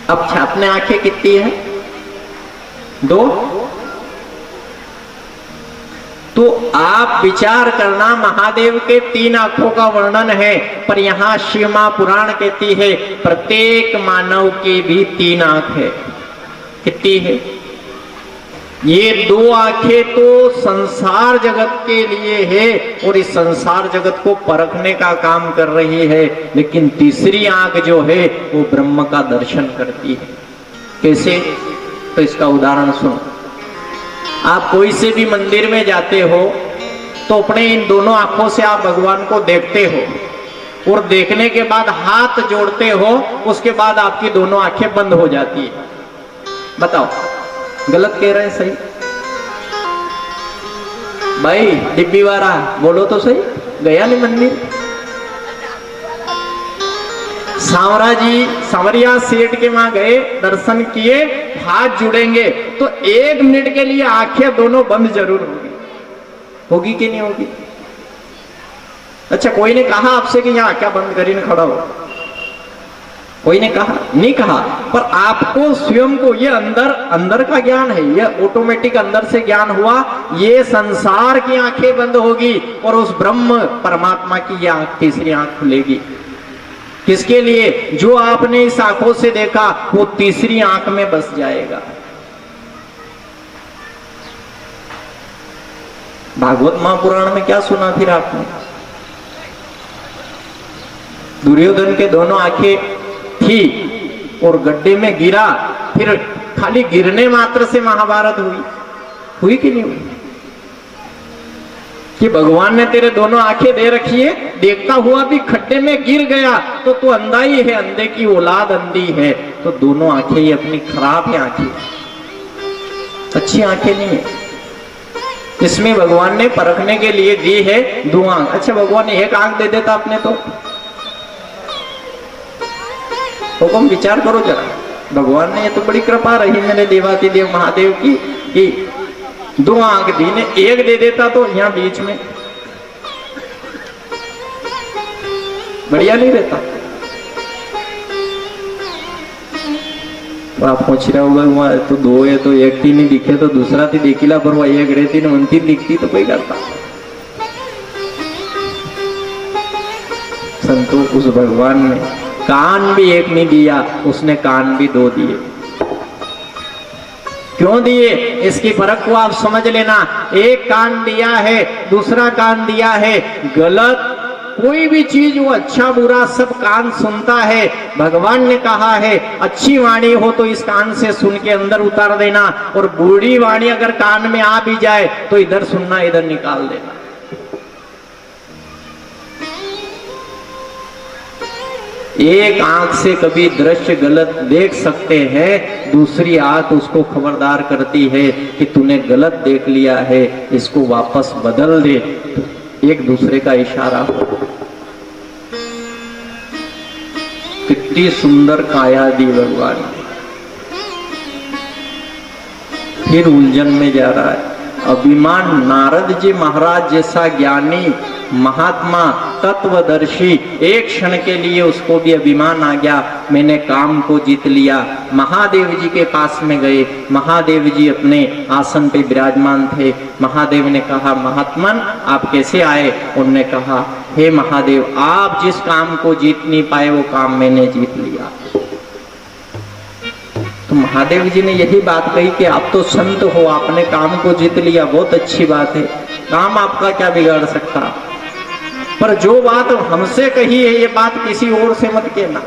अब अपने आंखें कितनी है? 2। तो आप विचार करना, महादेव के 3 आंखों का वर्णन है, पर यहां शिव महापुराण कहती है प्रत्येक मानव की भी 3 आंख है। कितनी है? ये 2 आंखें तो संसार जगत के लिए है और इस संसार जगत को परखने का काम कर रही है, लेकिन तीसरी आंख जो है वो ब्रह्म का दर्शन करती है। कैसे? तो इसका उदाहरण सुनो। आप कोई से भी मंदिर में जाते हो तो अपने इन दोनों आंखों से आप भगवान को देखते हो और देखने के बाद हाथ जोड़ते हो, उसके बाद आपकी दोनों आंखें बंद हो जाती है। बताओ गलत कह रहे हैं सही? भाई डिब्बी वाला बोलो तो सही, गया नहीं मंदिर? सांवरिया सेठ के वहां गए, दर्शन किए, हाथ जुड़ेंगे तो 1 मिनट के लिए आंखें दोनों बंद जरूर होगी। होगी कि नहीं होगी? अच्छा, कोई ने कहा आपसे कि यहाँ क्या बंद करीने खड़ा हो? कोई ने कहा? नहीं कहा। पर आपको स्वयं को ये अंदर का ज्ञान है, ये ऑटोमेटिक अंदर से ज्ञान हुआ, ये संसार की आंखें बंद होगी और उस ब्रह्म परमात्मा की ये आंख, तीसरी आंख खुलेगी। किसके लिए? जो आपने इस आंखों से देखा वो तीसरी आंख में बस जाएगा। भागवत महापुराण में क्या सुना फिर आपने? दुर्योधन के दोनों आंखें थी और गड्ढे में गिरा, फिर खाली गिरने मात्र से महाभारत हुई कि नहीं हुई? कि भगवान ने तेरे दोनों आंखें दे रखी है, देखता हुआ भी खड्डे में गिर गया तो तू अंधा ही है, अंधे की औलाद अंधी है। तो दोनों आंखें ये अपनी खराब है, आंखें अच्छी आंखें नहीं है। इसमें भगवान ने परखने के लिए दी है 2 आंख। अच्छा, भगवान ने 1 आंख दे देता अपने तो हुक्म विचार करो जरा। भगवान ने ये तो बड़ी कृपा रही मेरे देवाधिदेव महादेव की कि 2 आंख दी ने, 1 दे देता तो यहां बीच में बढ़िया नहीं रहता? तो आप पूछ रहे होगा वहां तो 2 है तो 1 थी नहीं दिखे तो दूसरा थी देखिला, पर वह 1 रहती न 29 दिखती तो कोई करता। संतो उस भगवान ने कान भी 1 नहीं दिया, उसने कान भी 2 दिए। क्यों दिए? इसकी फर्क को आप समझ लेना। 1 कान दिया है, दूसरा कान दिया है गलत, कोई भी चीज वो अच्छा बुरा सब कान सुनता है। भगवान ने कहा है अच्छी वाणी हो तो इस कान से सुन के अंदर उतार देना, और बुरी वाणी अगर कान में आ भी जाए तो इधर सुनना, इधर निकाल देना। एक आंख से कभी दृश्य गलत देख सकते हैं, दूसरी आंख उसको खबरदार करती है कि तूने गलत देख लिया है, इसको वापस बदल दे। एक दूसरे का इशारा। कितनी सुंदर काया दी भगवान। फिर उलझन में जा रहा है। अभिमान, नारद जी महाराज जैसा ज्ञानी महात्मा तत्वदर्शी, एक क्षण के लिए उसको भी अभिमान आ गया, मैंने काम को जीत लिया। महादेव जी के पास में गए, महादेव जी अपने आसन पे विराजमान थे। महादेव ने कहा महात्मन आप कैसे आए? उन्होंने कहा हे महादेव, आप जिस काम को जीत नहीं पाए वो काम मैंने जीत लिया। तो महादेव जी ने यही बात कही कि आप तो संत हो, आपने काम को जीत लिया, बहुत अच्छी बात है, काम आपका क्या बिगाड़ सकता, पर जो बात हमसे कही है ये बात किसी और से मत कहना।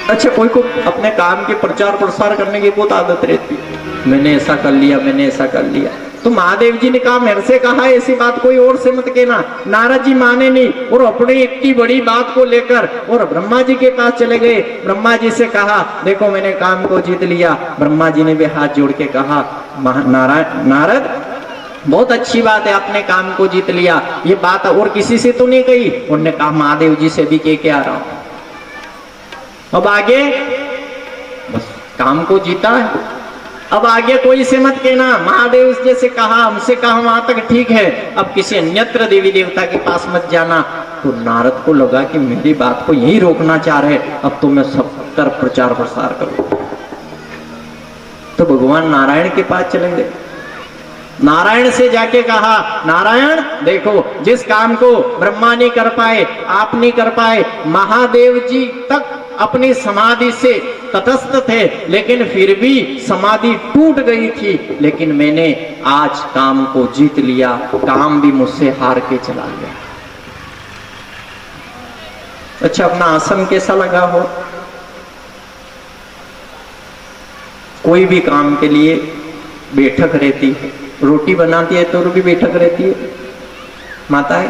अच्छा, कोई को अपने काम के प्रचार प्रसार करने की बहुत आदत रहती है, मैंने ऐसा कर लिया, मैंने ऐसा कर लिया। तो महादेव जी ने कहा मेरे से कहा ऐसी बात कोई और से मत कहना। नारद जी माने नहीं और अपनी इतनी बड़ी बात को लेकर और ब्रह्मा जी के पास चले गए। ब्रह्मा जी से कहा देखो मैंने काम को जीत लिया। ब्रह्मा जी ने भी हाथ जोड़ के कहा नारद बहुत अच्छी बात है, आपने काम को जीत लिया, ये बात और किसी से तो नहीं कही। उन्होंने कहा महादेव जी से भी कह के आ रहा हूं। अब आगे बस काम को जीता है, अब आगे कोई से मत कहना। महादेव जैसे कहा हमसे कहा वहां तक ठीक है, अब किसी अन्यत्र देवी देवता के पास मत जाना। तो नारद को लगा कि मेरी बात को यही रोकना चाह रहे, अब तो मैं सब कर प्रचार प्रसार करो। तो भगवान नारायण के पास चले गए। नारायण से जाके कहा, नारायण देखो, जिस काम को ब्रह्मा नहीं कर पाए, आप नहीं कर पाए, महादेव जी तक अपनी समाधि से तटस्थ थे, लेकिन फिर भी समाधि टूट गई थी, लेकिन मैंने आज काम को जीत लिया, काम भी मुझसे हार के चला गया। अच्छा, अपना आसन कैसा लगा हो? कोई भी काम के लिए बैठक रहती है, रोटी बनाती है तो भी बैठक रहती है माताएं।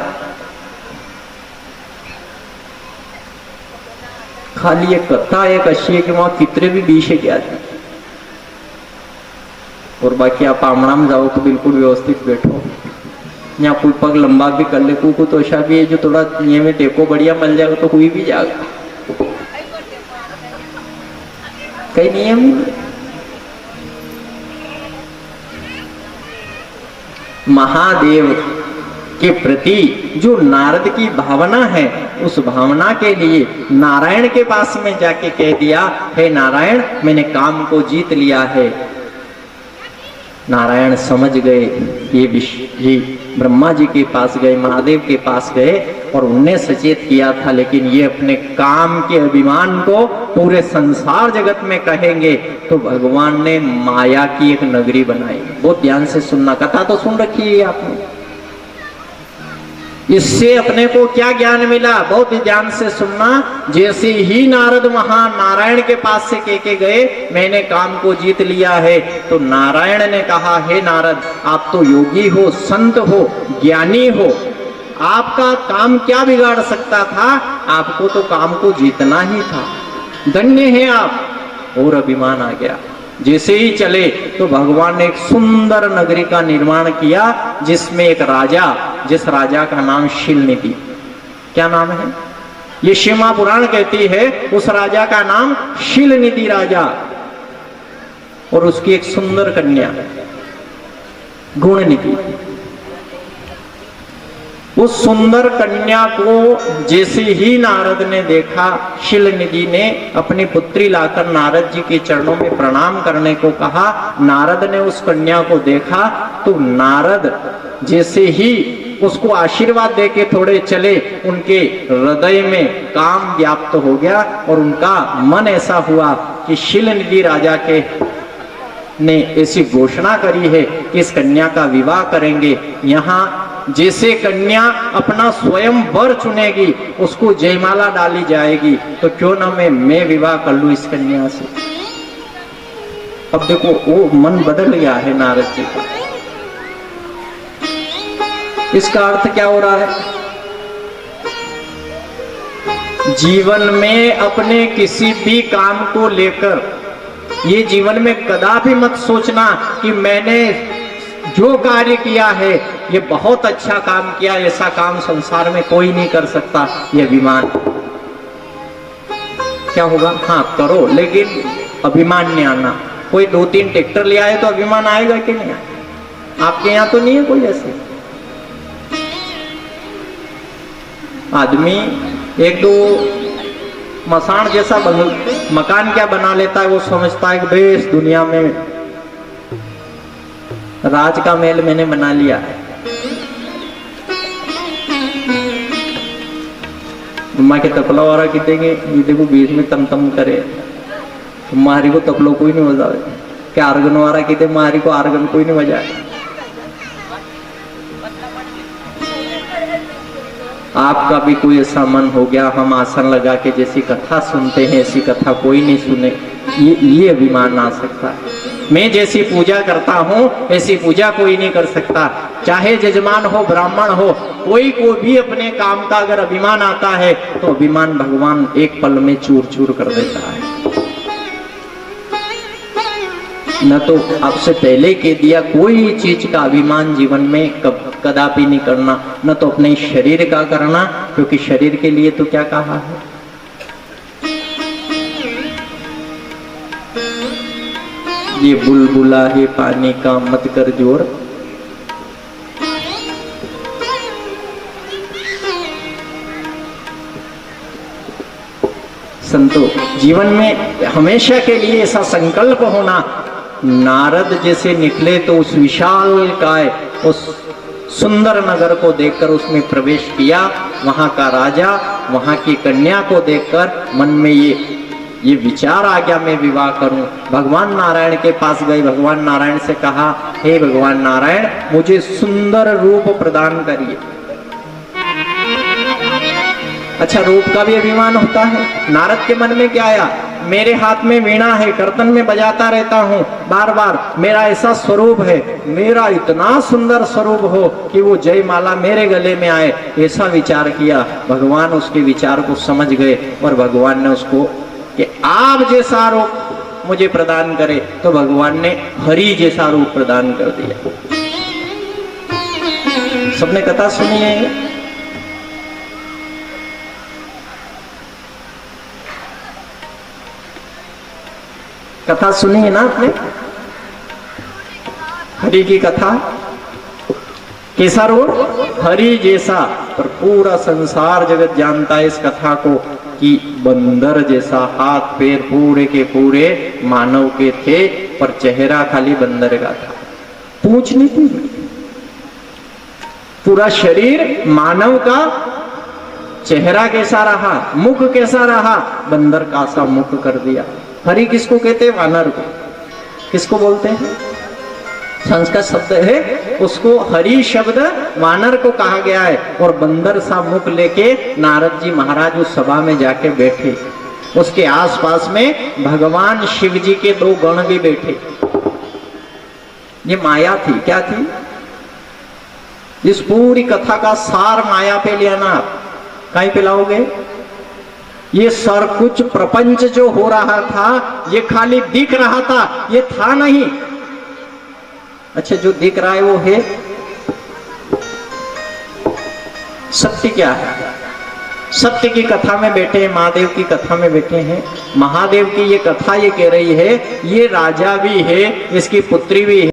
खाली एक कथा एक अच्छी है कि वहां कितने भी बीच है क्या, और बाकी आप आमना में जाओ तो बिल्कुल व्यवस्थित बैठो। यहाँ कोई पग लंबा भी कर ले, को तो ऐसा भी है जो थोड़ा नियमित टेको बढ़िया मिल जाएगा तो कोई भी जाएगा, कई नियम नहीं। महादेव के प्रति जो नारद की भावना है, उस भावना के लिए नारायण के पास में जाके कह दिया, हे नारायण, मैंने काम को जीत लिया है। नारायण समझ गए, ये ब्रह्मा जी के पास गए, महादेव के पास गए और उनने सचेत किया था, लेकिन ये अपने काम के अभिमान को पूरे संसार जगत में कहेंगे, तो भगवान ने माया की एक नगरी बनाई। बहुत ध्यान से सुनना, कथा तो सुन रखी है आपने। इससे अपने को क्या ज्ञान मिला, बहुत ही ध्यान से सुनना। जैसे ही नारद वहां नारायण के पास से कह के गए, मैंने काम को जीत लिया है, तो नारायण ने कहा, हे नारद, आप तो योगी हो, संत हो, ज्ञानी हो, आपका काम क्या बिगाड़ सकता था? आपको तो काम को जीतना ही था, धन्य है आप। और अभिमान आ गया। जैसे ही चले तो भगवान ने एक सुंदर नगरी का निर्माण किया, जिसमें एक राजा, जिस राजा का नाम शीलनिधि। क्या नाम है? ये शिव पुराण कहती है उस राजा का नाम शीलनिधि राजा, और उसकी एक सुंदर कन्या गुणनिधि। उस सुंदर कन्या को जैसे ही नारद ने देखा, शीलनिधि ने अपनी पुत्री लाकर नारद जी के चरणों में प्रणाम करने को कहा। नारद ने उस कन्या को देखा तो नारद जैसे ही उसको आशीर्वाद देके थोड़े चले, उनके हृदय में काम व्याप्त हो गया और उनका मन ऐसा हुआ कि शीलनिधि राजा के ने ऐसी घोषणा करी है कि इस कन्या का विवाह करेंगे। यहाँ जैसे कन्या अपना स्वयं वर चुनेगी, उसको जयमाला डाली जाएगी, तो क्यों ना मैं विवाह कर लूं इस कन्या से। अब देखो वो मन बदल गया है नारद जी का। इसका अर्थ क्या हो रहा है? जीवन में अपने किसी भी काम को लेकर ये जीवन में कदापि मत सोचना कि मैंने जो कार्य किया है ये बहुत अच्छा काम किया, ऐसा काम संसार में कोई नहीं कर सकता। ये अभिमान क्या होगा? हाँ करो, लेकिन अभिमान नहीं आना। कोई 2-3 ट्रैक्टर ले आए तो अभिमान आएगा कि नहीं? आपके यहाँ तो नहीं है कोई ऐसे आदमी? 1-2 मसान जैसा मकान क्या बना लेता है, वो समझता है कि देश दुनिया में राज का महल मैंने बना लिया है। अम्मा के तपला वाला कितेंगे, ये देखो बीच में तम करे, मारी को तपलो कोई नहीं बजावे। क्या आर्गन वाला किते, मारी को आर्गन कोई नहीं बजाए। आपका भी कोई ऐसा मन हो गया, हम आसन लगा के जैसी कथा सुनते हैं ऐसी कथा कोई नहीं सुने, ये अभिमान आ सकता है। मैं जैसी पूजा करता हूँ ऐसी पूजा कोई नहीं कर सकता। चाहे जजमान हो, ब्राह्मण हो, कोई को भी अपने काम का अगर अभिमान आता है तो अभिमान भगवान एक पल में चूर चूर कर देता है। न तो आपसे पहले कह दिया, कोई चीज का अभिमान जीवन में कदापि नहीं करना, न तो अपने शरीर का करना, क्योंकि शरीर के लिए तो क्या कहा है? ये बुलबुला है पानी का मत कर जोर, संतो, जीवन में हमेशा के लिए ऐसा संकल्प होना। नारद जैसे निकले तो उस विशाल काय, उस सुंदर नगर को देखकर उसमें प्रवेश किया। वहां का राजा, वहां की कन्या को देखकर मन में ये विचार आ गया, मैं विवाह करूं। भगवान नारायण के पास गए, भगवान नारायण से कहा, हे भगवान नारायण, मुझे सुंदर रूप प्रदान करिए। अच्छा, रूप का भी अभिमान होता है। नारद के मन में क्या आया, मेरे हाथ में वीणा है, कीर्तन में बजाता रहता हूँ बार बार, मेरा ऐसा स्वरूप है, मेरा इतना सुंदर स्वरूप हो कि वो जयमाला मेरे गले में आए, ऐसा विचार किया। भगवान उसके विचार को समझ गए और भगवान ने उसको कि आप जैसा रूप मुझे प्रदान करे, तो भगवान ने हरि जैसा रूप प्रदान कर दिया। सबने कथा सुनी है? कथा सुनी है ना आपने? हरि की कथा, कैसा रूप? हरि जैसा। पर पूरा संसार जगत जानता है इस कथा को कि बंदर जैसा, हाथ पैर पूरे के पूरे मानव के थे, पर चेहरा खाली बंदर का था, पूंछ नहीं थी। पूरा शरीर मानव का, चेहरा कैसा रहा, मुख कैसा रहा, बंदर का सा मुख कर दिया। हरि किसको कहते हैं? वानर को। किसको बोलते हैं? संस्कृत शब्द है, उसको हरि शब्द वानर को कहा गया है। और बंदर सा मुख लेके नारद जी महाराज उस सभा में जाके बैठे। उसके आसपास में भगवान शिव जी के 2 गण भी बैठे। ये माया थी। क्या थी? इस पूरी कथा का सार माया पे ले आना। आप कहीं पे लाओगे? ये सर कुछ प्रपंच जो हो रहा था, ये खाली दिख रहा था, ये था नहीं। अच्छा, जो दिख रहा है वो है सत्य। क्या है? सत्य की कथा में बैठे हैं, महादेव की कथा में बैठे हैं। महादेव की ये कथा ये कह रही है, ये राजा भी है, इसकी पुत्री भी है।